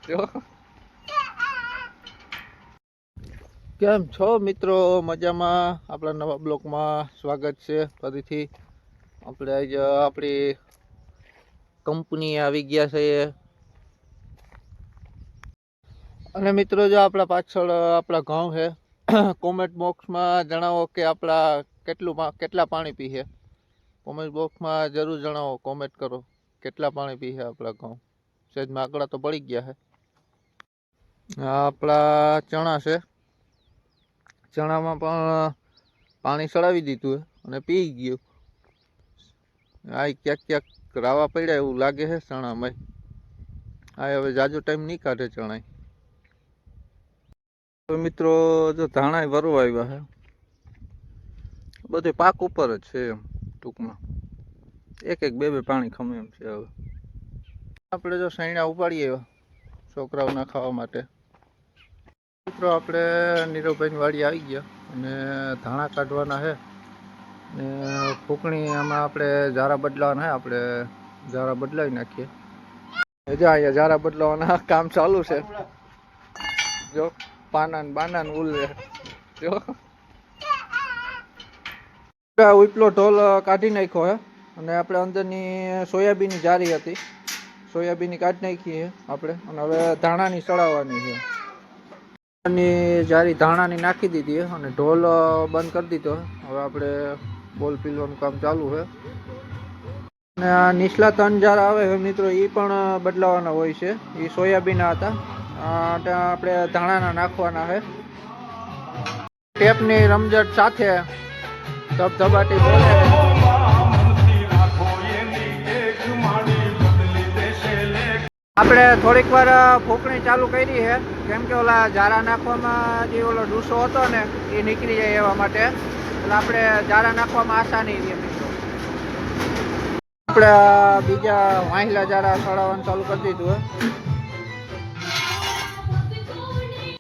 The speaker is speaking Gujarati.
જો કેમ છો મિત્રો? મજામાં? આપણા નવા બ્લોગમાં સ્વાગત છે ફરીથી. આપણે આજે આપણી કંપની આવી ગયા છે અને મિત્રો જો આપણા પાછળ આપણા ઘઉં છે. કોમેન્ટ બોક્સમાં જણાવો કે આપણા કેટલા પાણી પીએ. કોમેન્ટ બોક્સમાં જરૂર જણાવો, કોમેન્ટ કરો કેટલા પાણી પીએ આપણા ઘઉં. સહેજમાં આંકડા તો પડી ગયા છે. આ આપણા ચણા છે. ચણામાં પણ પાણી ચડાવી દીધું અને પી ગયું. આ ક્યાંક રાવા પડ્યા એવું લાગે છે ચણામાં. આ હવે જાજો ટાઈમ નહીં કાઢે ચણા. તો મિત્રો જો ધાણા વરવા આવ્યા છે. બધું પાક ઉપર જ છે એમ ટૂંકમાં. એક બે પાણી ખમે એમ છે. હવે આપણે જો સૈણા ઉપાડીએ છોકરાઓના ખાવા માટે. મિત્રો આપણે નીરવભાઈની વાડી આવી ગયા અને ધાણા કાઢવાના છે ને ફૂંકણી આમાં આપણે ઝારા બદલાવાના છે. આપણે ઝારા બદલાવી નાખીએ. જો અહીંયા ઝારા બદલાવાના કામ ચાલુ છે. જો બાનાન ઉલે જો ઉપલો ઢોલ કાઢી નાખ્યો હે અને આપણે અંદરની સોયાબીનની જારી હતી, સોયાબીનની કાઢી નાખી છે આપણે. અને હવે ધાણાની ચડાવવાની છે. જારી ધાણાની નાખી દીધી અને ઢોલ બંધ કરી દીધો. હવે આપણે બોલ પીલવાનું કામ ચાલુ છે. અને આ નીચલા 3 જારા આવે છે મિત્રો, એ પણ બદલાવાના હોય છે. એ સોયાબીનના હતા. આપણે ધાણાના નાખવાના છે. ટેપની રમઝટ સાથે ધબધબાટી બોલે. આપણે થોડીક વાર ફૂંકણી ચાલુ કરી છે, કેમ કે ઓલા ઝારા નાખવામાં જે ઓલો ડૂસો હતો ને એ નીકળી જાય એવા માટે. એટલે આપણે ઝારા નાખવામાં આસાની રહે મિત્રો. આપણે બીજા વાહિલા ઝારા ચડાવવાનું ચાલુ કરી દીધું હોય.